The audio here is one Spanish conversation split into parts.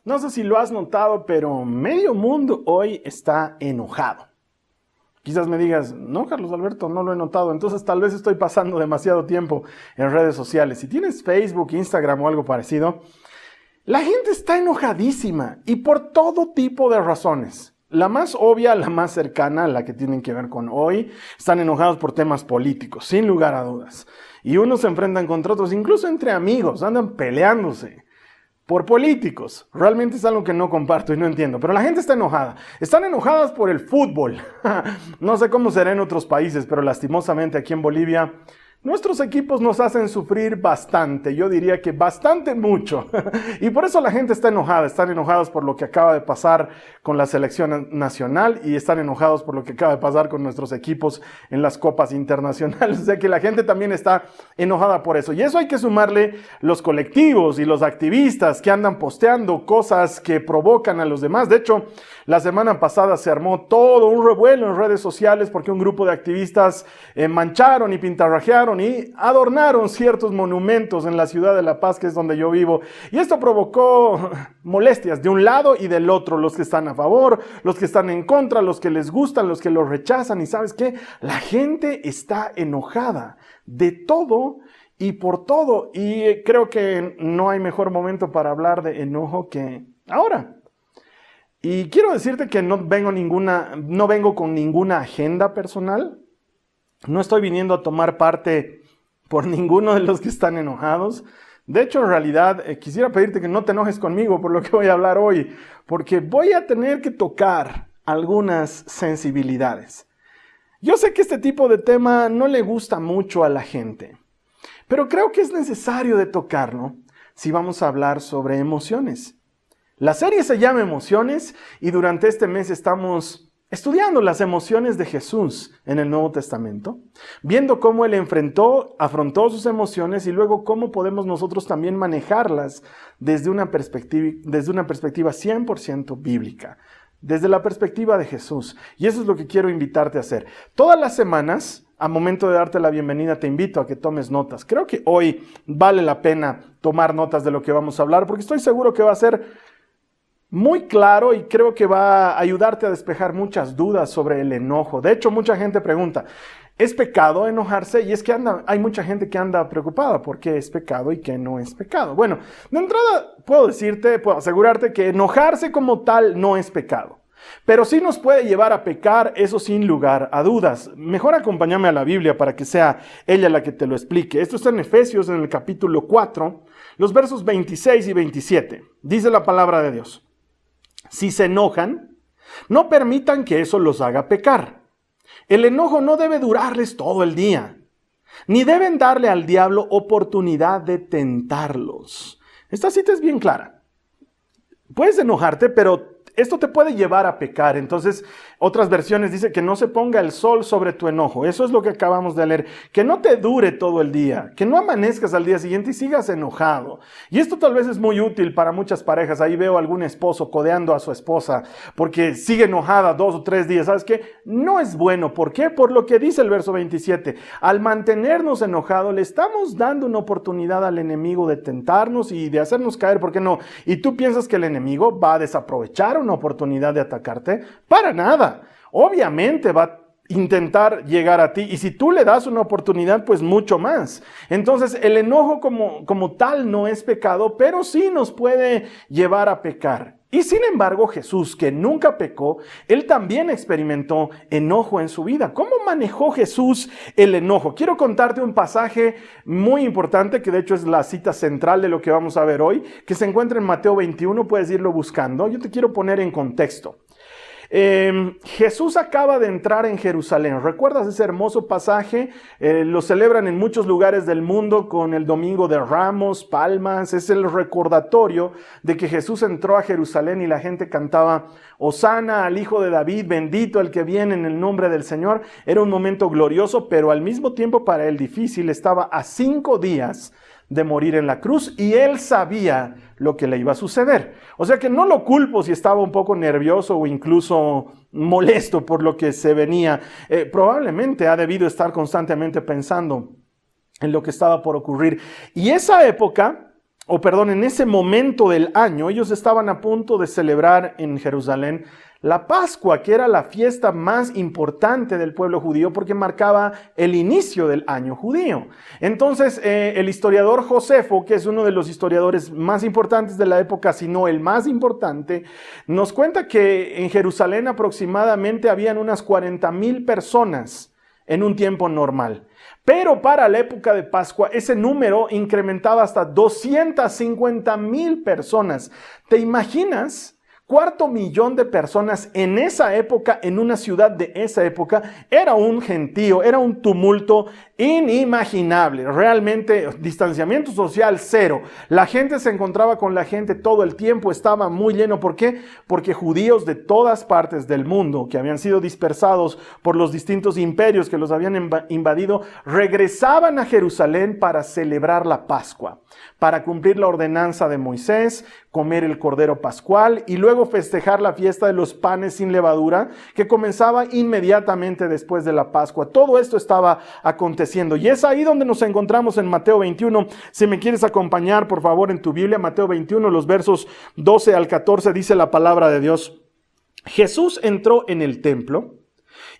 No sé si lo has notado, pero medio mundo hoy está enojado. Quizás me digas, no, Carlos Alberto, no lo he notado. Entonces tal vez estoy pasando demasiado tiempo en redes sociales. Si tienes Facebook, Instagram o algo parecido, la gente está enojadísima y por todo tipo de razones. La más obvia, la más cercana, la que tienen que ver con hoy, están enojados por temas políticos, sin lugar a dudas. Y unos se enfrentan contra otros, incluso entre amigos, andan peleándose por políticos. Realmente es algo que no comparto y no entiendo. Pero la gente está enojada. Están enojadas por el fútbol. No sé cómo será en otros países, pero lastimosamente aquí en Bolivia nuestros equipos nos hacen sufrir bastante, yo diría que bastante mucho. Y por eso la gente está enojada, están enojados por lo que acaba de pasar con la selección nacional y están enojados por lo que acaba de pasar con nuestros equipos en las copas internacionales. O sea que la gente también está enojada por eso. Y eso hay que sumarle los colectivos y los activistas que andan posteando cosas que provocan a los demás. De hecho, la semana pasada se armó todo un revuelo en redes sociales porque un grupo de activistas mancharon y pintarrajearon y adornaron ciertos monumentos en la ciudad de La Paz, que es donde yo vivo. Y esto provocó molestias de un lado y del otro, los que están a favor, los que están en contra, los que les gustan, los que los rechazan. Y ¿sabes qué? La gente está enojada de todo y por todo. Y creo que no hay mejor momento para hablar de enojo que ahora. Y quiero decirte que no vengo con ninguna agenda personal. No estoy viniendo a tomar parte por ninguno de los que están enojados. De hecho, en realidad, quisiera pedirte que no te enojes conmigo por lo que voy a hablar hoy, porque voy a tener que tocar algunas sensibilidades. Yo sé que este tipo de tema no le gusta mucho a la gente, pero creo que es necesario de tocarlo si vamos a hablar sobre emociones. La serie se llama Emociones y durante este mes estamos estudiando las emociones de Jesús en el Nuevo Testamento, viendo cómo Él afrontó sus emociones y luego cómo podemos nosotros también manejarlas desde una perspectiva 100% bíblica, desde la perspectiva de Jesús. Y eso es lo que quiero invitarte a hacer. Todas las semanas, a momento de darte la bienvenida, te invito a que tomes notas. Creo que hoy vale la pena tomar notas de lo que vamos a hablar, porque estoy seguro que va a ser muy claro y creo que va a ayudarte a despejar muchas dudas sobre el enojo. De hecho, mucha gente pregunta, ¿es pecado enojarse? Y es que hay mucha gente que anda preocupada por qué es pecado y qué no es pecado. Bueno, de entrada puedo asegurarte que enojarse como tal no es pecado. Pero sí nos puede llevar a pecar, eso sin lugar a dudas. Mejor acompáñame a la Biblia para que sea ella la que te lo explique. Esto está en Efesios, en el capítulo 4, los versos 26 y 27. Dice la palabra de Dios. Si se enojan, no permitan que eso los haga pecar. El enojo no debe durarles todo el día, ni deben darle al diablo oportunidad de tentarlos. Esta cita es bien clara. Puedes enojarte, pero esto te puede llevar a pecar. Entonces, otras versiones dicen que no se ponga el sol sobre tu enojo. Eso es lo que acabamos de leer. Que no te dure todo el día. Que no amanezcas al día siguiente y sigas enojado. Y esto tal vez es muy útil para muchas parejas. Ahí veo a algún esposo codeando a su esposa porque sigue enojada 2 o 3 días. ¿Sabes qué? No es bueno. ¿Por qué? Por lo que dice el verso 27. Al mantenernos enojados, le estamos dando una oportunidad al enemigo de tentarnos y de hacernos caer. ¿Por qué no? Y tú piensas que el enemigo va a desaprovechar una oportunidad de atacarte. Para nada. Obviamente va a intentar llegar a ti y si tú le das una oportunidad, pues mucho más. Entonces el enojo como tal no es pecado, pero sí nos puede llevar a pecar. Y sin embargo Jesús, que nunca pecó, Él también experimentó enojo en su vida. ¿Cómo manejó Jesús el enojo? Quiero contarte un pasaje muy importante, que de hecho es la cita central de lo que vamos a ver hoy, que se encuentra en Mateo 21, puedes irlo buscando. Yo te quiero poner en contexto. Jesús acaba de entrar en Jerusalén. ¿Recuerdas ese hermoso pasaje? Lo celebran en muchos lugares del mundo con el Domingo de Ramos, Palmas. Es el recordatorio de que Jesús entró a Jerusalén y la gente cantaba Hosana al Hijo de David, bendito el que viene en el nombre del Señor. Era un momento glorioso, pero al mismo tiempo para él difícil. Estaba a 5 días de morir en la cruz y él sabía lo que le iba a suceder. O sea que no lo culpo si estaba un poco nervioso o incluso molesto por lo que se venía. Probablemente ha debido estar constantemente pensando en lo que estaba por ocurrir. Y esa época en ese momento del año, ellos estaban a punto de celebrar en Jerusalén la Pascua, que era la fiesta más importante del pueblo judío porque marcaba el inicio del año judío. Entonces, el historiador Josefo, que es uno de los historiadores más importantes de la época, si no el más importante, nos cuenta que en Jerusalén aproximadamente habían unas 40,000 personas en un tiempo normal. Pero para la época de Pascua, ese número incrementaba hasta 250,000 personas. ¿Te imaginas? 250,000 de personas en esa época, en una ciudad de esa época, era un gentío, era un tumulto inimaginable. Realmente, distanciamiento social cero. La gente se encontraba con la gente todo el tiempo, estaba muy lleno. ¿Por qué? Porque judíos de todas partes del mundo, que habían sido dispersados por los distintos imperios que los habían invadido, regresaban a Jerusalén para celebrar la Pascua, para cumplir la ordenanza de Moisés, comer el cordero pascual y luego festejar la fiesta de los panes sin levadura, que comenzaba inmediatamente después de la Pascua. Todo esto estaba aconteciendo y es ahí donde nos encontramos en Mateo 21. Si me quieres acompañar, por favor, en tu Biblia, Mateo 21, los versos 12 al 14, dice la palabra de Dios. Jesús entró en el templo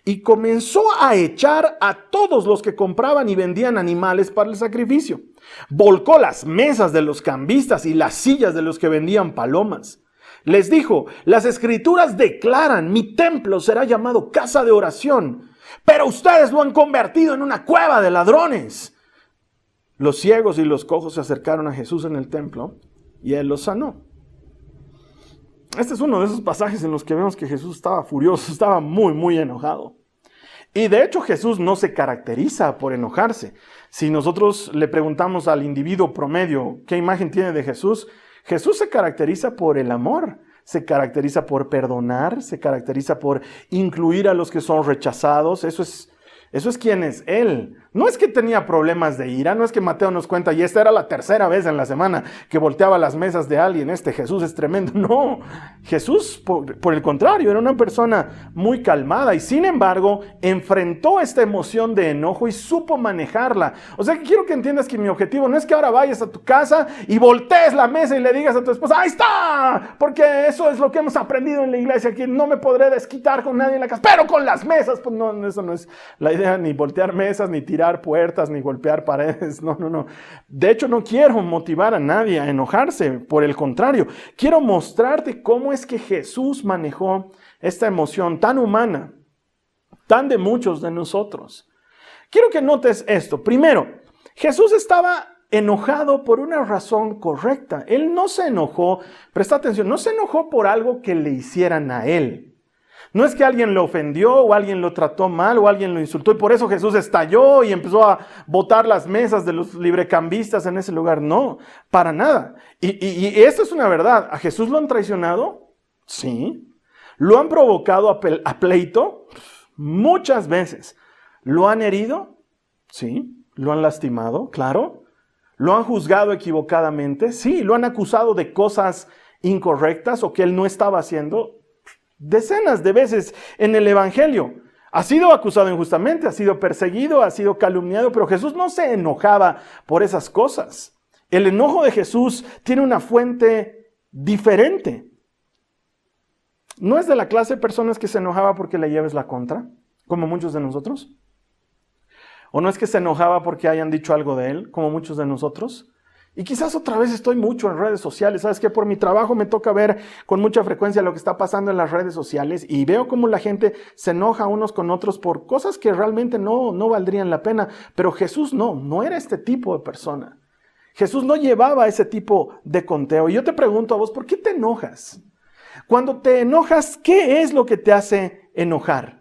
y comenzó a echar a todos los que compraban y vendían animales para el sacrificio. Volcó las mesas de los cambistas y las sillas de los que vendían palomas. Les dijo: las escrituras declaran, mi templo será llamado casa de oración, pero ustedes lo han convertido en una cueva de ladrones. Los ciegos y los cojos se acercaron a Jesús en el templo y él los sanó. Este es uno de esos pasajes en los que vemos que Jesús estaba furioso, estaba muy, muy enojado. Y de hecho Jesús no se caracteriza por enojarse. Si nosotros le preguntamos al individuo promedio qué imagen tiene de Jesús, Jesús se caracteriza por el amor, se caracteriza por perdonar, se caracteriza por incluir a los que son rechazados. Eso es quién es Él. No es que tenía problemas de ira, no es que Mateo nos cuenta, y esta era la tercera vez en la semana que volteaba las mesas de alguien, Jesús es tremendo. No, Jesús, por el contrario, era una persona muy calmada y sin embargo enfrentó esta emoción de enojo y supo manejarla. O sea, que quiero que entiendas que mi objetivo no es que ahora vayas a tu casa y voltees la mesa y le digas a tu esposa: ¡ahí está! Porque eso es lo que hemos aprendido en la iglesia, que no me podré desquitar con nadie en la casa, pero con las mesas, pues no, eso no es la idea, ni voltear mesas, ni tirar puertas, ni golpear paredes. No. De hecho, no quiero motivar a nadie a enojarse. Por el contrario, quiero mostrarte cómo es que Jesús manejó esta emoción tan humana, tan de muchos de nosotros. Quiero que notes esto. Primero, Jesús estaba enojado por una razón correcta. Él no se enojó, presta atención, no se enojó por algo que le hicieran a él. No es que alguien lo ofendió o alguien lo trató mal o alguien lo insultó y por eso Jesús estalló y empezó a botar las mesas de los librecambistas en ese lugar. No, para nada. Y esto es una verdad. ¿A Jesús lo han traicionado? Sí. ¿Lo han provocado a pleito? Muchas veces. ¿Lo han herido? Sí. ¿Lo han lastimado? Claro. ¿Lo han juzgado equivocadamente? Sí. ¿Lo han acusado de cosas incorrectas o que él no estaba haciendo? Decenas de veces en el Evangelio. Ha sido acusado injustamente, ha sido perseguido, ha sido calumniado, pero Jesús no se enojaba por esas cosas. El enojo de Jesús tiene una fuente diferente. ¿No es de la clase de personas que se enojaba porque le lleves la contra, como muchos de nosotros? ¿O no es que se enojaba porque hayan dicho algo de él, como muchos de nosotros? Y quizás otra vez estoy mucho en redes sociales. ¿Sabes qué? Por mi trabajo me toca ver con mucha frecuencia lo que está pasando en las redes sociales y veo cómo la gente se enoja unos con otros por cosas que realmente no valdrían la pena. Pero Jesús no era este tipo de persona. Jesús no llevaba ese tipo de conteo. Y yo te pregunto a vos, ¿por qué te enojas? Cuando te enojas, ¿qué es lo que te hace enojar?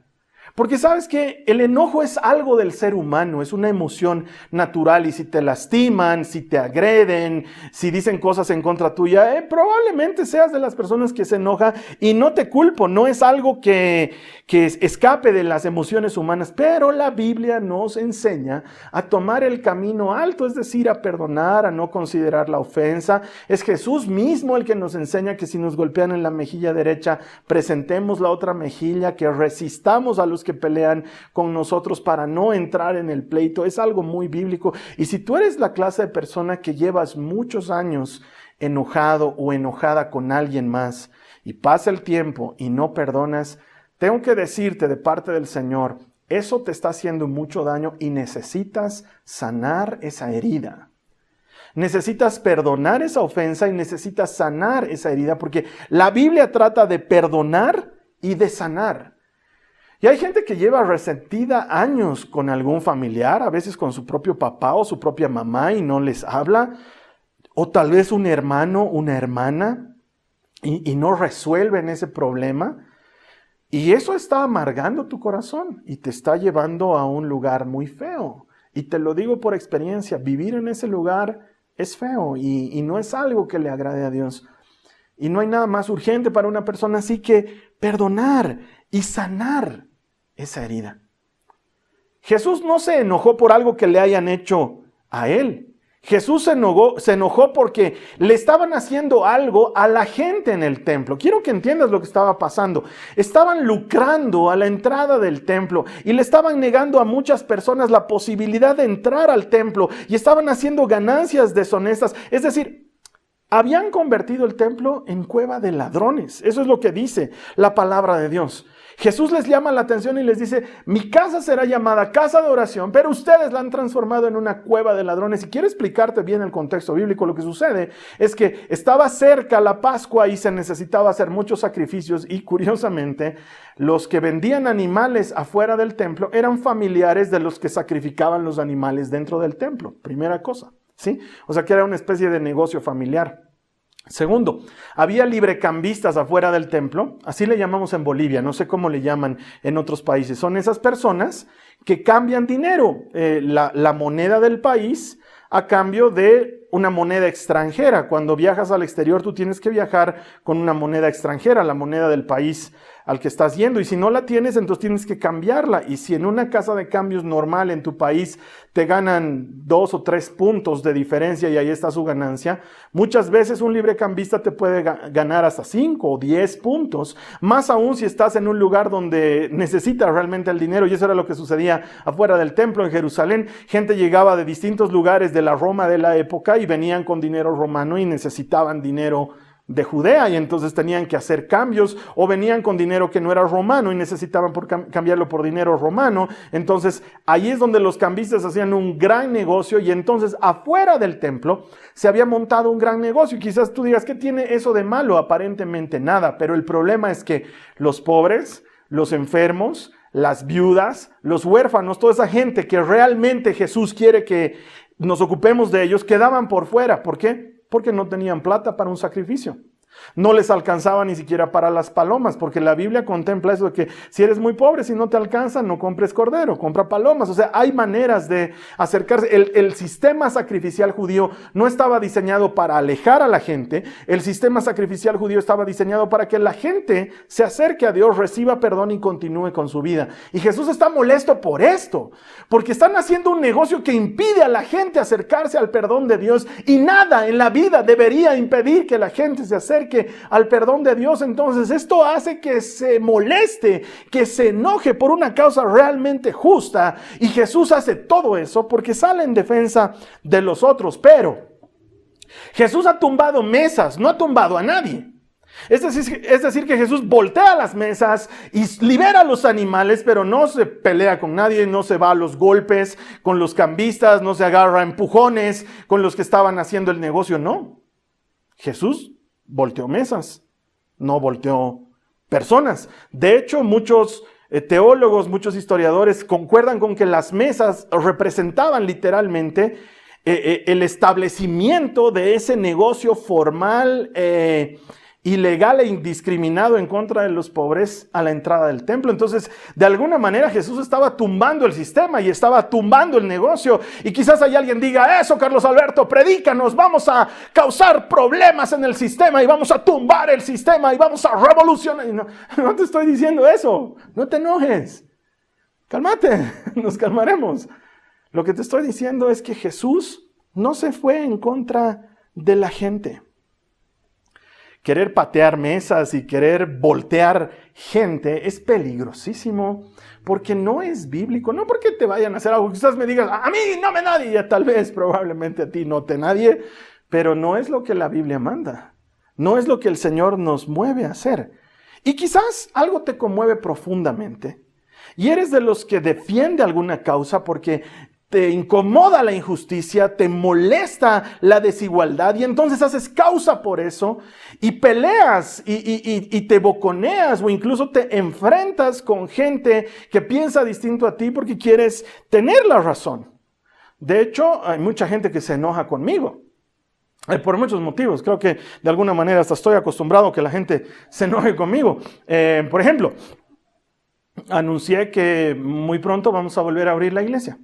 Porque sabes que el enojo es algo del ser humano, es una emoción natural y si te lastiman, si te agreden, si dicen cosas en contra tuya, probablemente seas de las personas que se enoja y no te culpo, no es algo que escape de las emociones humanas, pero la Biblia nos enseña a tomar el camino alto, es decir, a perdonar, a no considerar la ofensa. Es Jesús mismo el que nos enseña que si nos golpean en la mejilla derecha, presentemos la otra mejilla, que resistamos a los que pelean con nosotros para no entrar en el pleito. Es algo muy bíblico. Y si tú eres la clase de persona que llevas muchos años enojado o enojada con alguien más y pasa el tiempo y no perdonas, tengo que decirte de parte del Señor, eso te está haciendo mucho daño y necesitas sanar esa herida. Necesitas perdonar esa ofensa y necesitas sanar esa herida, porque la Biblia trata de perdonar y de sanar. Y hay gente que lleva resentida años con algún familiar, a veces con su propio papá o su propia mamá y no les habla, o tal vez un hermano, una hermana, y no resuelven ese problema. Y eso está amargando tu corazón y te está llevando a un lugar muy feo. Y te lo digo por experiencia, vivir en ese lugar es feo y no es algo que le agrade a Dios. Y no hay nada más urgente para una persona así que perdonar y sanar esa herida. Jesús no se enojó por algo que le hayan hecho a él. Jesús se enojó porque le estaban haciendo algo a la gente en el templo. Quiero que entiendas lo que estaba pasando. Estaban lucrando a la entrada del templo y le estaban negando a muchas personas la posibilidad de entrar al templo y estaban haciendo ganancias deshonestas. Es decir, habían convertido el templo en cueva de ladrones. Eso es lo que dice la palabra de Dios. Jesús les llama la atención y les dice, mi casa será llamada casa de oración, pero ustedes la han transformado en una cueva de ladrones. Y quiero explicarte bien el contexto bíblico. Lo que sucede es que estaba cerca la Pascua y se necesitaba hacer muchos sacrificios y curiosamente los que vendían animales afuera del templo eran familiares de los que sacrificaban los animales dentro del templo. Primera cosa, ¿sí? O sea que era una especie de negocio familiar. Segundo, había librecambistas afuera del templo, así le llamamos en Bolivia, no sé cómo le llaman en otros países. Son esas personas que cambian dinero, la moneda del país, a cambio de una moneda extranjera. Cuando viajas al exterior, tú tienes que viajar con una moneda extranjera, la moneda del país al que estás yendo. Y si no la tienes, entonces tienes que cambiarla. Y si en una casa de cambios normal en tu país te ganan 2 o 3 puntos de diferencia y ahí está su ganancia, muchas veces un librecambista te puede ganar hasta 5 o 10 puntos. Más aún si estás en un lugar donde necesitas realmente el dinero. Y eso era lo que sucedía afuera del templo en Jerusalén. Gente llegaba de distintos lugares de la Roma de la época y venían con dinero romano y necesitaban dinero de Judea y entonces tenían que hacer cambios, o venían con dinero que no era romano y necesitaban cambiarlo por dinero romano. Entonces ahí es donde los cambistas hacían un gran negocio y entonces afuera del templo se había montado un gran negocio. Y quizás tú digas, ¿qué tiene eso de malo? Aparentemente nada, pero el problema es que los pobres, los enfermos, las viudas, los huérfanos, toda esa gente que realmente Jesús quiere que nos ocupemos de ellos, quedaban por fuera. ¿Por qué? Porque no tenían plata para un sacrificio. No les alcanzaba ni siquiera para las palomas, porque la Biblia contempla eso de que si eres muy pobre, si no te alcanza, no compres cordero, compra palomas. O sea, hay maneras de acercarse. El sistema sacrificial judío no estaba diseñado para alejar a la gente. El sistema sacrificial judío estaba diseñado para que la gente se acerque a Dios, reciba perdón y continúe con su vida. Y Jesús está molesto por esto, porque están haciendo un negocio que impide a la gente acercarse al perdón de Dios, y nada en la vida debería impedir que la gente se acerque al perdón de Dios. Entonces esto hace que se moleste, que se enoje por una causa realmente justa, y Jesús hace todo eso porque sale en defensa de los otros. Pero Jesús ha tumbado mesas, no ha tumbado a nadie. Es decir que Jesús voltea las mesas y libera a los animales, pero no se pelea con nadie, no se va a los golpes con los cambistas, no se agarra a empujones con los que estaban haciendo el negocio, no. Jesús volteó mesas, no volteó personas. De hecho, muchos teólogos, muchos historiadores concuerdan con que las mesas representaban literalmente el establecimiento de ese negocio formal, ilegal e indiscriminado en contra de los pobres a la entrada del templo. Entonces, de alguna manera Jesús estaba tumbando el sistema y estaba tumbando el negocio. Y quizás hay alguien diga, eso Carlos Alberto, predícanos, vamos a causar problemas en el sistema y vamos a tumbar el sistema y vamos a revolucionar. Y no te estoy diciendo eso, no te enojes, cálmate, nos calmaremos. Lo que te estoy diciendo es que Jesús no se fue en contra de la gente. querer patear mesas y querer voltear gente es peligrosísimo porque no es bíblico, no porque te vayan a hacer algo. Quizás me digas, a mí no me nadie, tal vez, probablemente a ti no te nadie, pero no es lo que la Biblia manda. No es lo que el Señor nos mueve a hacer. Y quizás algo te conmueve profundamente y eres de los que defiende alguna causa porque te incomoda la injusticia, te molesta la desigualdad y entonces haces causa por eso y peleas y te boconeas o incluso te enfrentas con gente que piensa distinto a ti porque quieres tener la razón. De hecho, hay mucha gente que se enoja conmigo. Por muchos motivos. Creo que de alguna manera hasta estoy acostumbrado a que la gente se enoje conmigo. Por ejemplo, anuncié que muy pronto vamos a volver a abrir la iglesia.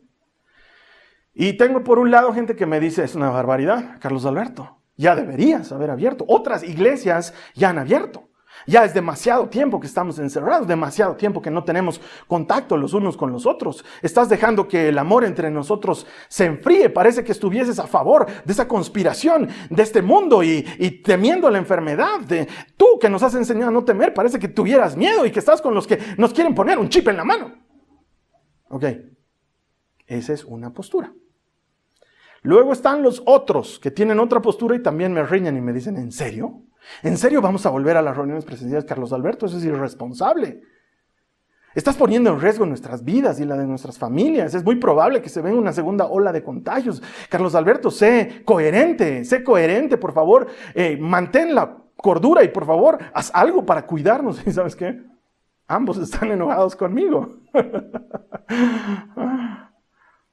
Y tengo por un lado gente que me dice, es una barbaridad, Carlos Alberto, ya deberías haber abierto. Otras iglesias ya han abierto. Ya es demasiado tiempo que estamos encerrados, demasiado tiempo que no tenemos contacto los unos con los otros. Estás dejando que el amor entre nosotros se enfríe. Parece que estuvieses a favor de esa conspiración de este mundo y temiendo la enfermedad. Tú que nos has enseñado a no temer, parece que tuvieras miedo y que estás con los que nos quieren poner un chip en la mano. Ok, esa es una postura. Luego están los otros que tienen otra postura y también me riñan y me dicen, ¿en serio? ¿En serio vamos a volver a las reuniones presenciales, Carlos Alberto? Eso es irresponsable. Estás poniendo en riesgo nuestras vidas y la de nuestras familias. Es muy probable que se venga una segunda ola de contagios. Carlos Alberto, sé coherente, por favor. Mantén la cordura y por favor, haz algo para cuidarnos. ¿Y sabes qué? Ambos están enojados conmigo.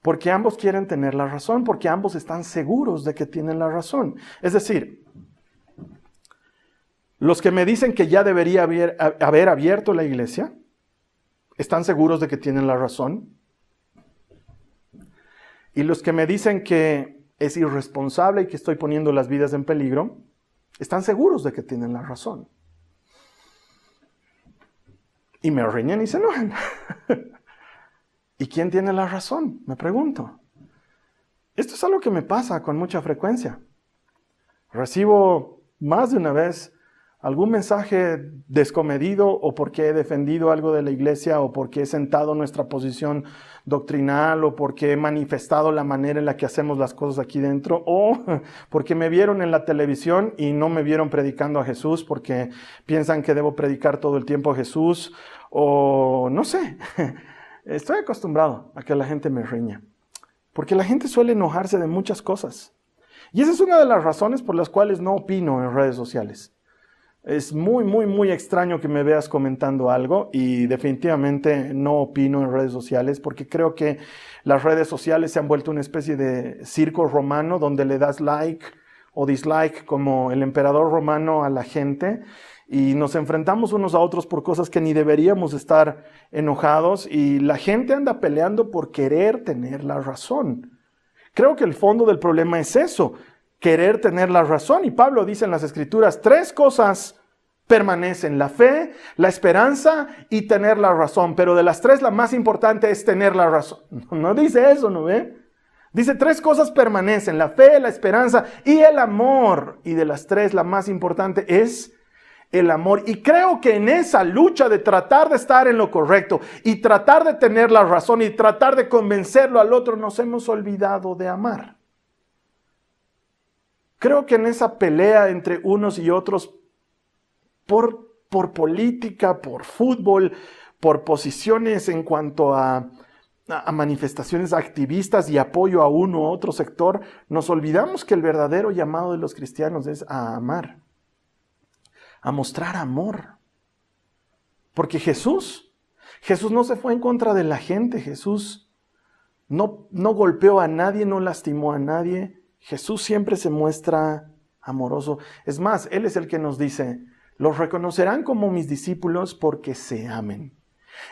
Porque ambos quieren tener la razón, porque ambos están seguros de que tienen la razón. Es decir, los que me dicen que ya debería haber abierto la iglesia, ¿están seguros de que tienen la razón? Y los que me dicen que es irresponsable y que estoy poniendo las vidas en peligro, ¿están seguros de que tienen la razón? Y me riñen y se enojan. ¿Y quién tiene la razón? Me pregunto. Esto es algo que me pasa con mucha frecuencia. Recibo más de una vez algún mensaje descomedido o porque he defendido algo de la iglesia o porque he sentado nuestra posición doctrinal o porque he manifestado la manera en la que hacemos las cosas aquí dentro o porque me vieron en la televisión y no me vieron predicando a Jesús porque piensan que debo predicar todo el tiempo a Jesús o no sé. Estoy acostumbrado a que la gente me riña, porque la gente suele enojarse de muchas cosas. Y esa es una de las razones por las cuales no opino en redes sociales. Es muy extraño que me veas comentando algo y definitivamente no opino en redes sociales porque creo que las redes sociales se han vuelto una especie de circo romano donde le das like o dislike como el emperador romano a la gente y nos enfrentamos unos a otros por cosas que ni deberíamos estar enojados y la gente anda peleando por querer tener la razón. Creo que el fondo del problema es eso, querer tener la razón. Y Pablo dice en las Escrituras, 3 cosas permanecen, la fe, la esperanza y tener la razón. Pero de las 3 la más importante es tener la razón. No dice eso, ¿no ve? Dice 3 cosas permanecen, la fe, la esperanza y el amor. Y de las 3 la más importante es el amor. Y creo que en esa lucha de tratar de estar en lo correcto y tratar de tener la razón y tratar de convencerlo al otro, nos hemos olvidado de amar. Creo que en esa pelea entre unos y otros por política, por fútbol, por posiciones en cuanto a manifestaciones activistas y apoyo a uno u otro sector, nos olvidamos que el verdadero llamado de los cristianos es a amar, a mostrar amor. Porque Jesús no se fue en contra de la gente, Jesús no golpeó a nadie, no lastimó a nadie. Jesús siempre se muestra amoroso. Es más, Él es el que nos dice, los reconocerán como mis discípulos porque se amen.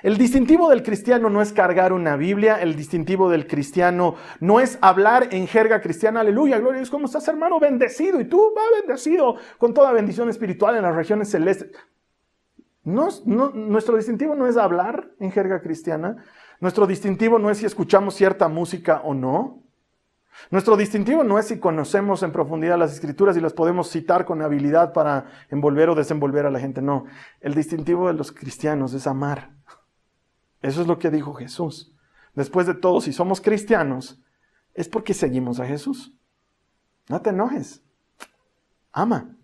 El distintivo del cristiano no es cargar una Biblia, el distintivo del cristiano no es hablar en jerga cristiana, aleluya, gloria a Dios, ¿cómo estás, hermano? Bendecido, y tú va bendecido con toda bendición espiritual en las regiones celestes. Nuestro distintivo no es hablar en jerga cristiana, nuestro distintivo no es si escuchamos cierta música o no. Nuestro distintivo no es si conocemos en profundidad las Escrituras y las podemos citar con habilidad para envolver o desenvolver a la gente. No, el distintivo de los cristianos es amar. Eso es lo que dijo Jesús. Después de todo, si somos cristianos, es porque seguimos a Jesús. No te enojes. Ama.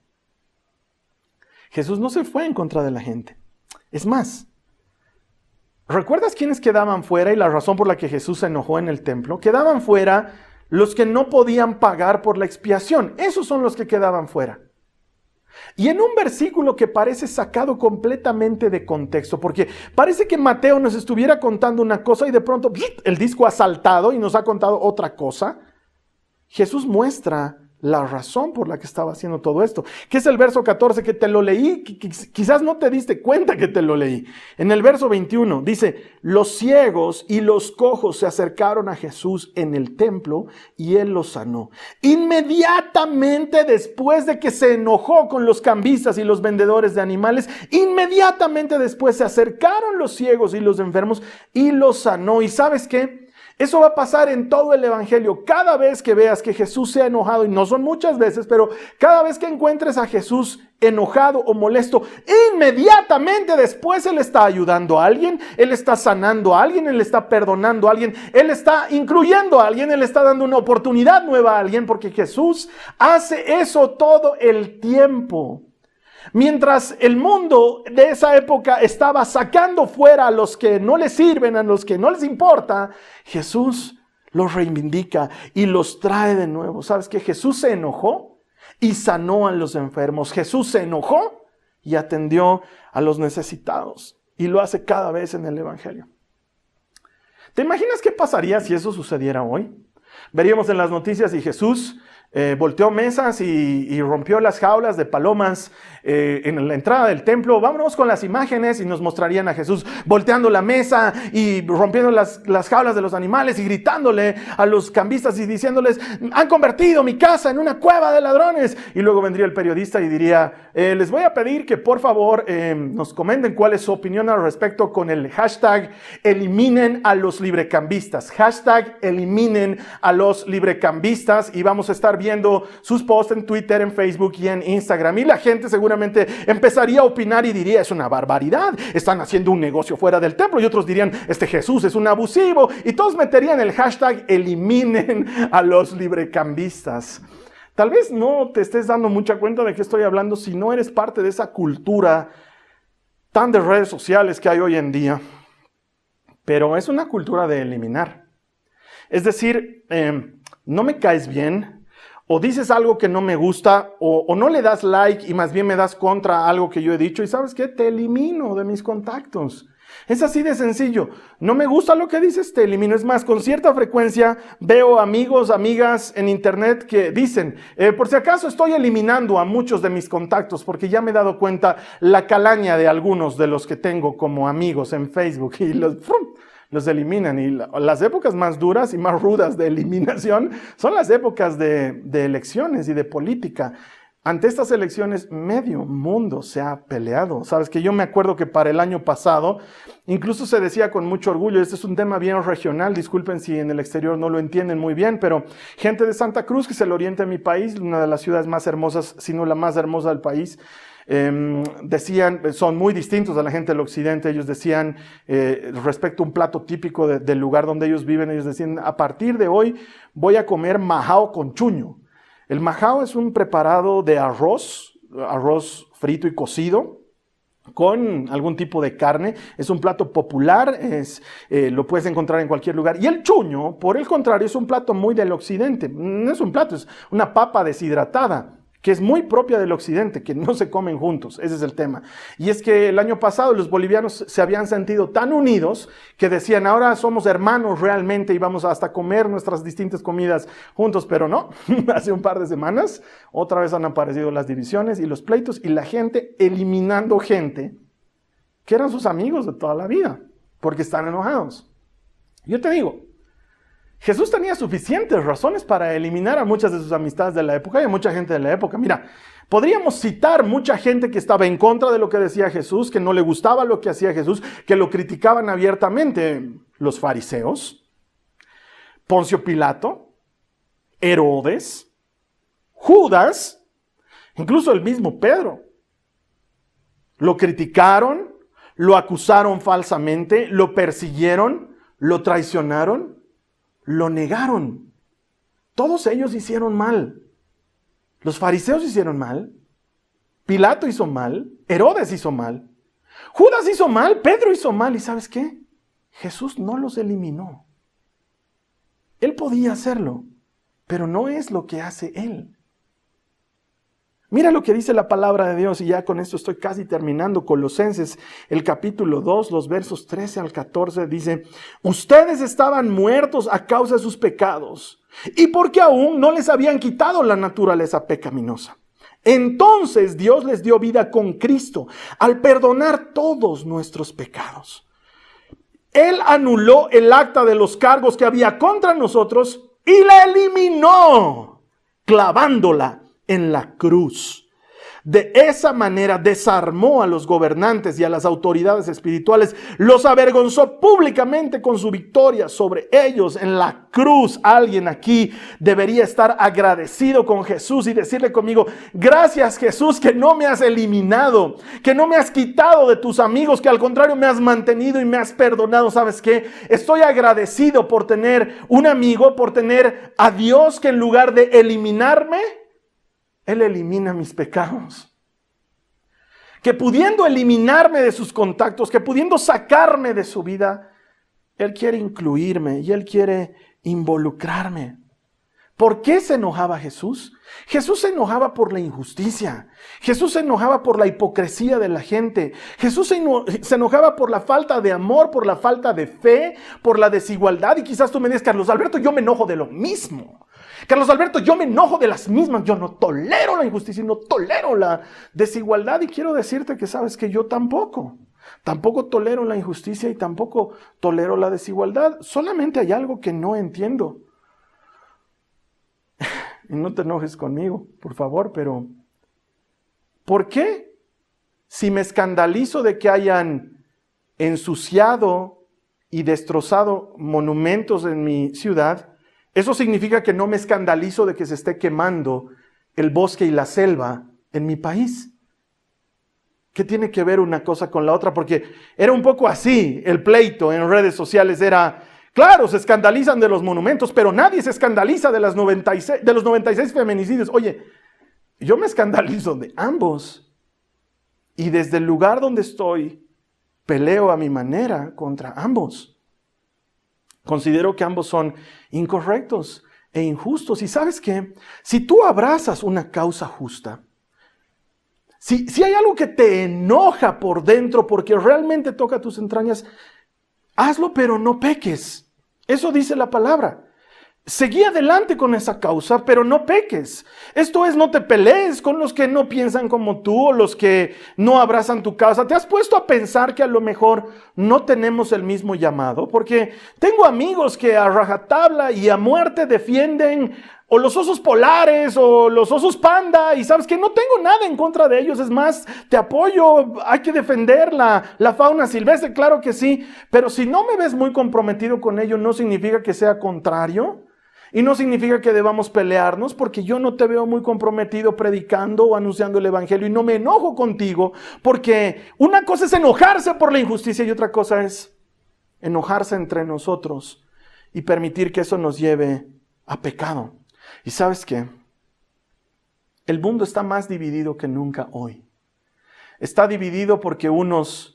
Jesús no se fue en contra de la gente. Es más, ¿recuerdas quiénes quedaban fuera y la razón por la que Jesús se enojó en el templo? Quedaban fuera los que no podían pagar por la expiación. Esos son los que quedaban fuera. Y en un versículo que parece sacado completamente de contexto, porque parece que Mateo nos estuviera contando una cosa y de pronto el disco ha saltado y nos ha contado otra cosa, Jesús muestra la razón por la que estaba haciendo todo esto, que es el verso 14 que te lo leí, quizás no te diste cuenta que te lo leí. En el verso 21 dice, los ciegos y los cojos se acercaron a Jesús en el templo y él los sanó. Inmediatamente después de que se enojó con los cambistas y los vendedores de animales, inmediatamente después se acercaron los ciegos y los enfermos y los sanó. ¿Y sabes qué? Eso va a pasar en todo el evangelio. Cada vez que veas que Jesús se ha enojado, y no son muchas veces, pero cada vez que encuentres a Jesús enojado o molesto, inmediatamente después Él está ayudando a alguien, Él está sanando a alguien, Él está perdonando a alguien, Él está incluyendo a alguien, Él está dando una oportunidad nueva a alguien, porque Jesús hace eso todo el tiempo. Mientras el mundo de esa época estaba sacando fuera a los que no les sirven, a los que no les importa, Jesús los reivindica y los trae de nuevo. ¿Sabes qué? Jesús se enojó y sanó a los enfermos. Jesús se enojó y atendió a los necesitados. Y lo hace cada vez en el evangelio. ¿Te imaginas qué pasaría si eso sucediera hoy? Veríamos en las noticias y Jesús volteó mesas y rompió las jaulas de palomas en la entrada del templo. Vámonos con las imágenes y nos mostrarían a Jesús volteando la mesa y rompiendo las jaulas de los animales y gritándole a los cambistas y diciéndoles, han convertido mi casa en una cueva de ladrones. Y luego vendría el periodista y diría, les voy a pedir que por favor nos comenten cuál es su opinión al respecto con el hashtag eliminen a los librecambistas. Hashtag eliminen a los librecambistas, y vamos a estar viendo sus posts en Twitter, en Facebook y en Instagram, y la gente seguramente empezaría a opinar y diría, es una barbaridad, están haciendo un negocio fuera del templo, y otros dirían, este Jesús es un abusivo, y todos meterían el hashtag eliminen a los librecambistas. Tal vez no te estés dando mucha cuenta de qué estoy hablando si no eres parte de esa cultura tan de redes sociales que hay hoy en día, pero es una cultura de eliminar. Es decir, no me caes bien, o dices algo que no me gusta, o no le das like y más bien me das contra algo que yo he dicho, y ¿sabes qué? Te elimino de mis contactos. Es así de sencillo. No me gusta lo que dices, te elimino. Es más, con cierta frecuencia veo amigos, amigas en internet que dicen, por si acaso estoy eliminando a muchos de mis contactos porque ya me he dado cuenta la calaña de algunos de los que tengo como amigos en Facebook, y los eliminan. Y las épocas más duras y más rudas de eliminación son las épocas de elecciones y de política. Ante estas elecciones, medio mundo se ha peleado. Sabes que yo me acuerdo que para el año pasado, incluso se decía con mucho orgullo, este es un tema bien regional, disculpen si en el exterior no lo entienden muy bien, pero gente de Santa Cruz, que es el oriente de mi país, una de las ciudades más hermosas, si no la más hermosa del país, decían, son muy distintos a la gente del occidente. Ellos decían, respecto a un plato típico del lugar donde ellos viven, ellos decían, a partir de hoy voy a comer majao con chuño. El majao es un preparado de arroz frito y cocido con algún tipo de carne. Es un plato popular, lo puedes encontrar en cualquier lugar. Y el chuño, por el contrario, es un plato muy del occidente. No es un plato, es una papa deshidratada, que es muy propia del occidente, que no se comen juntos. Ese es el tema. Y es que el año pasado los bolivianos se habían sentido tan unidos que decían, ahora somos hermanos realmente y vamos hasta comer nuestras distintas comidas juntos, pero no. Hace un par de semanas otra vez han aparecido las divisiones y los pleitos y la gente eliminando gente que eran sus amigos de toda la vida porque están enojados. Yo te digo, Jesús tenía suficientes razones para eliminar a muchas de sus amistades de la época y a mucha gente de la época. Mira, podríamos citar mucha gente que estaba en contra de lo que decía Jesús, que no le gustaba lo que hacía Jesús, que lo criticaban abiertamente. Los fariseos, Poncio Pilato, Herodes, Judas, incluso el mismo Pedro. Lo criticaron, lo acusaron falsamente, lo persiguieron, lo traicionaron, lo negaron. Todos ellos hicieron mal. Los fariseos hicieron mal, Pilato hizo mal, Herodes hizo mal, Judas hizo mal, Pedro hizo mal. ¿Y sabes qué? Jesús no los eliminó. Él podía hacerlo, pero no es lo que hace Él. Mira lo que dice la palabra de Dios, y ya con esto estoy casi terminando. Colosenses, el capítulo 2, los versos 13 al 14, dice: ustedes estaban muertos a causa de sus pecados, y porque aún no les habían quitado la naturaleza pecaminosa. Entonces Dios les dio vida con Cristo, al perdonar todos nuestros pecados. Él anuló el acta de los cargos que había contra nosotros y la eliminó, clavándola en la cruz. De esa manera desarmó a los gobernantes y a las autoridades espirituales, los avergonzó públicamente con su victoria sobre ellos en la cruz. Alguien aquí debería estar agradecido con Jesús y decirle conmigo: gracias, Jesús, que no me has eliminado, que no me has quitado de tus amigos, que al contrario me has mantenido y me has perdonado. ¿Sabes qué? Estoy agradecido por tener un amigo, por tener a Dios, que en lugar de eliminarme, Él elimina mis pecados. Que pudiendo eliminarme de sus contactos, que pudiendo sacarme de su vida, Él quiere incluirme y Él quiere involucrarme. ¿Por qué se enojaba Jesús? Jesús se enojaba por la injusticia. Jesús se enojaba por la hipocresía de la gente. Jesús se enojaba por la falta de amor, por la falta de fe, por la desigualdad. Y quizás tú me digas: Carlos Alberto, yo me enojo de lo mismo. Carlos Alberto, yo me enojo de las mismas. Yo no tolero la injusticia y no tolero la desigualdad. Y quiero decirte que sabes que yo tampoco tolero la injusticia y tampoco tolero la desigualdad. Solamente hay algo que no entiendo. Y no te enojes conmigo, por favor, pero ¿por qué? Si me escandalizo de que hayan ensuciado y destrozado monumentos en mi ciudad, eso significa que no me escandalizo de que se esté quemando el bosque y la selva en mi país. ¿Qué tiene que ver una cosa con la otra? Porque era un poco así el pleito en redes sociales. Era, claro, se escandalizan de los monumentos, pero nadie se escandaliza de los 96 feminicidios. Oye, yo me escandalizo de ambos. Y desde el lugar donde estoy, peleo a mi manera contra ambos. Considero que ambos son incorrectos e injustos. Y ¿sabes qué? Si tú abrazas una causa justa, si hay algo que te enoja por dentro porque realmente toca tus entrañas, hazlo, pero no peques. Eso dice la palabra. Seguí adelante con esa causa, pero no peques. Esto es, no te pelees con los que no piensan como tú o los que no abrazan tu causa. ¿Te has puesto a pensar que a lo mejor no tenemos el mismo llamado? Porque tengo amigos que a rajatabla y a muerte defienden o los osos polares o los osos panda, y sabes que no tengo nada en contra de ellos. Es más, te apoyo, hay que defender la fauna silvestre, claro que sí, pero si no me ves muy comprometido con ello, no significa que sea contrario. Y no significa que debamos pelearnos, porque yo no te veo muy comprometido predicando o anunciando el evangelio y no me enojo contigo, porque una cosa es enojarse por la injusticia y otra cosa es enojarse entre nosotros y permitir que eso nos lleve a pecado. ¿Y sabes qué? El mundo está más dividido que nunca hoy. Está dividido porque unos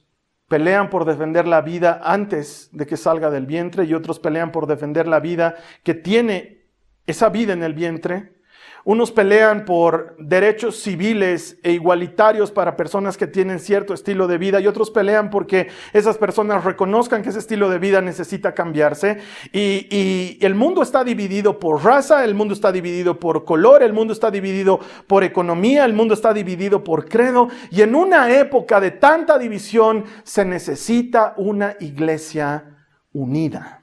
pelean por defender la vida antes de que salga del vientre y otros pelean por defender la vida que tiene esa vida en el vientre. Unos pelean por derechos civiles e igualitarios para personas que tienen cierto estilo de vida y otros pelean porque esas personas reconozcan que ese estilo de vida necesita cambiarse. Y el mundo está dividido por raza, el mundo está dividido por color, el mundo está dividido por economía, el mundo está dividido por credo. Y en una época de tanta división se necesita una iglesia unida.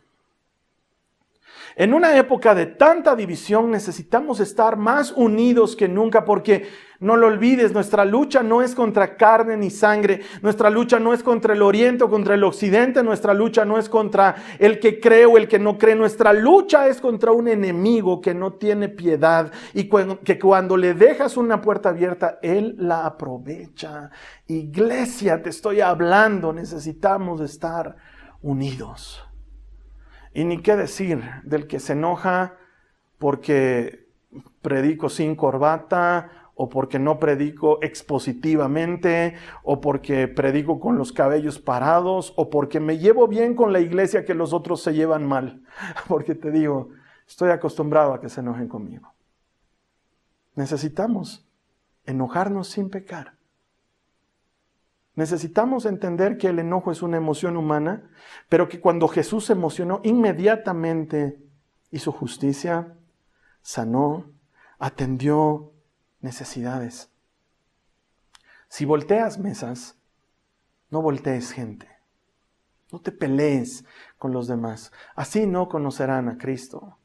En una época de tanta división necesitamos estar más unidos que nunca, porque No lo olvides, nuestra lucha no es contra carne ni sangre. Nuestra lucha no es contra el oriente o contra el occidente. Nuestra lucha no es contra el que cree o el que no cree. Nuestra lucha es contra un enemigo que no tiene piedad y que cuando le dejas una puerta abierta, él la aprovecha. Iglesia, te estoy hablando, necesitamos estar unidos. Y ni qué decir del que se enoja porque predico sin corbata, o porque no predico expositivamente, o porque predico con los cabellos parados, o porque me llevo bien con la iglesia que los otros se llevan mal. Porque te digo, estoy acostumbrado a que se enojen conmigo. Necesitamos enojarnos sin pecar. Necesitamos entender que el enojo es una emoción humana, pero que cuando Jesús se emocionó, inmediatamente hizo justicia, sanó, atendió necesidades. Si volteas mesas, no voltees gente. No te pelees con los demás. Así no conocerán a Cristo.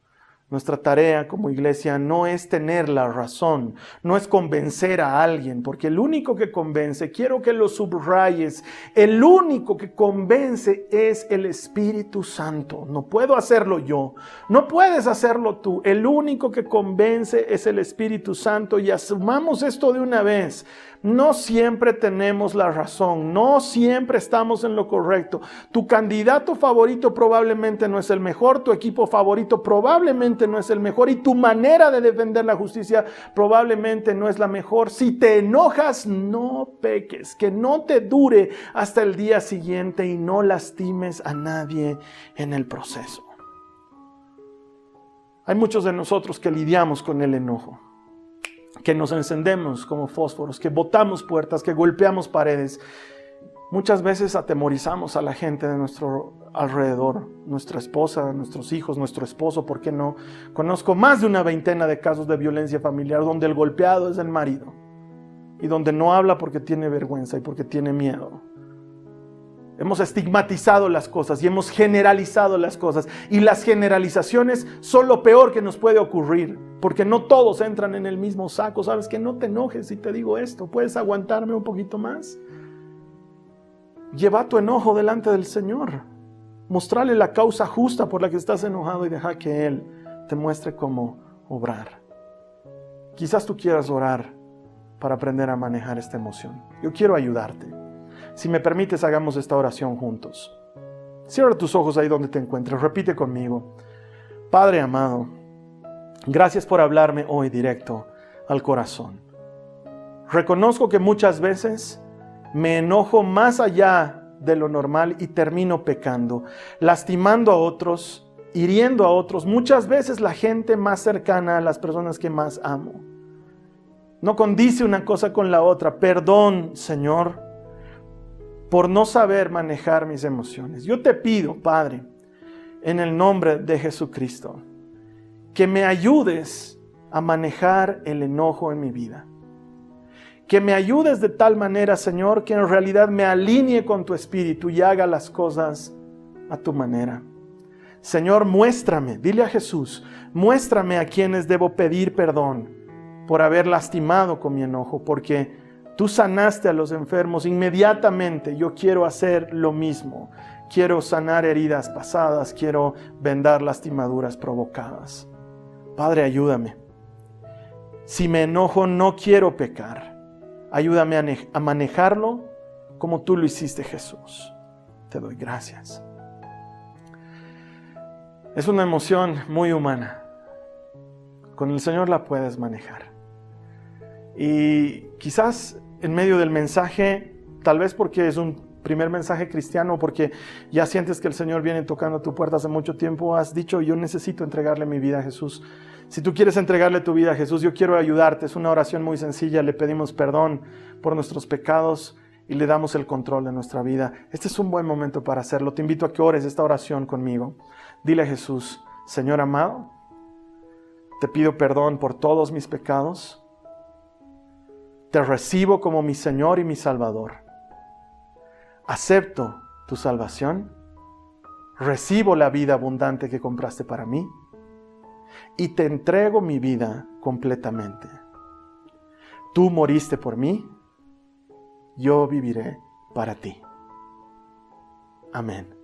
Nuestra tarea como iglesia no es tener la razón, no es convencer a alguien, porque el único que convence, quiero que lo subrayes, el único que convence es el Espíritu Santo. No puedo hacerlo yo, no puedes hacerlo tú. El único que convence es el Espíritu Santo, y asumamos esto de una vez. No siempre tenemos la razón, no siempre estamos en lo correcto. Tu candidato favorito probablemente no es el mejor, tu equipo favorito probablemente no es el mejor, y tu manera de defender la justicia probablemente no es la mejor. Si te enojas, no peques, que no te dure hasta el día siguiente y no lastimes a nadie en el proceso. Hay muchos de nosotros que lidiamos con el enojo, que nos encendemos como fósforos, que botamos puertas, que golpeamos paredes. Muchas veces atemorizamos a la gente de nuestro alrededor, nuestra esposa, nuestros hijos, nuestro esposo, ¿por qué no? Conozco más de una veintena de casos de violencia familiar donde el golpeado es el marido y donde no habla porque tiene vergüenza y porque tiene miedo. Hemos estigmatizado las cosas y hemos generalizado las cosas, y las generalizaciones son lo peor que nos puede ocurrir, porque no todos entran en el mismo saco. ¿Sabes qué? No te enojes si te digo esto. ¿Puedes aguantarme un poquito más? Lleva tu enojo delante del Señor. Mostrarle la causa justa por la que estás enojado y deja que Él te muestre cómo obrar. Quizás tú quieras orar para aprender a manejar esta emoción. Yo quiero ayudarte. Si me permites, hagamos esta oración juntos. Cierra tus ojos ahí donde te encuentres. Repite conmigo. Padre amado, gracias por hablarme hoy directo al corazón. Reconozco que muchas veces me enojo más allá de lo normal y termino pecando, lastimando a otros, hiriendo a otros. Muchas veces la gente más cercana a las personas que más amo. No condice una cosa con la otra. Perdón, Señor, por no saber manejar mis emociones. Yo te pido, Padre, en el nombre de Jesucristo, que me ayudes a manejar el enojo en mi vida. Que me ayudes de tal manera, Señor, que en realidad me alinee con tu espíritu y haga las cosas a tu manera. Señor, muéstrame, dile a Jesús, muéstrame a quienes debo pedir perdón por haber lastimado con mi enojo, porque tú sanaste a los enfermos inmediatamente. Yo quiero hacer lo mismo. Quiero sanar heridas pasadas. Quiero vendar lastimaduras provocadas. Padre, ayúdame. Si me enojo, no quiero pecar. Ayúdame a manejarlo como tú lo hiciste, Jesús. Te doy gracias. Es una emoción muy humana. Con el Señor la puedes manejar. Y quizás en medio del mensaje, tal vez porque es un primer mensaje cristiano, porque ya sientes que el Señor viene tocando tu puerta hace mucho tiempo, has dicho, yo necesito entregarle mi vida a Jesús. Si tú quieres entregarle tu vida a Jesús, yo quiero ayudarte. Es una oración muy sencilla. Le pedimos perdón por nuestros pecados y le damos el control de nuestra vida. Este es un buen momento para hacerlo. Te invito a que ores esta oración conmigo. Dile a Jesús, Señor amado, te pido perdón por todos mis pecados. Te recibo como mi Señor y mi Salvador. Acepto tu salvación. Recibo la vida abundante que compraste para mí. Y te entrego mi vida completamente. Tú moriste por mí, yo viviré para ti. Amén.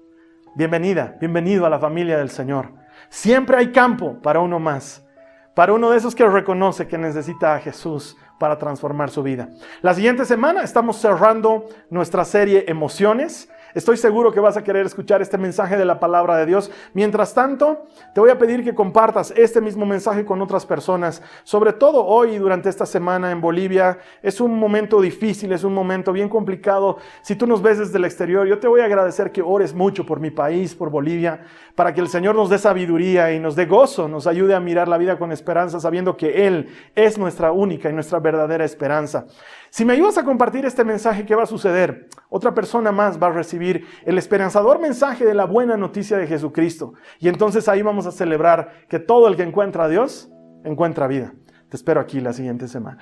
Bienvenida, bienvenido a la familia del Señor. Siempre hay campo para uno más, para uno de esos que reconoce que necesita a Jesús para transformar su vida. La siguiente semana estamos cerrando nuestra serie Emociones. Estoy seguro que vas a querer escuchar este mensaje de la palabra de Dios. Mientras tanto, te voy a pedir que compartas este mismo mensaje con otras personas. Sobre todo hoy y durante esta semana en Bolivia. Es un momento difícil, es un momento bien complicado. Si tú nos ves desde el exterior, yo te voy a agradecer que ores mucho por mi país, por Bolivia, para que el Señor nos dé sabiduría y nos dé gozo, nos ayude a mirar la vida con esperanza, sabiendo que Él es nuestra única y nuestra verdadera esperanza. Si me ayudas a compartir este mensaje, ¿qué va a suceder? Otra persona más va a recibir el esperanzador mensaje de la buena noticia de Jesucristo. Y entonces ahí vamos a celebrar que todo el que encuentra a Dios, encuentra vida. Te espero aquí la siguiente semana.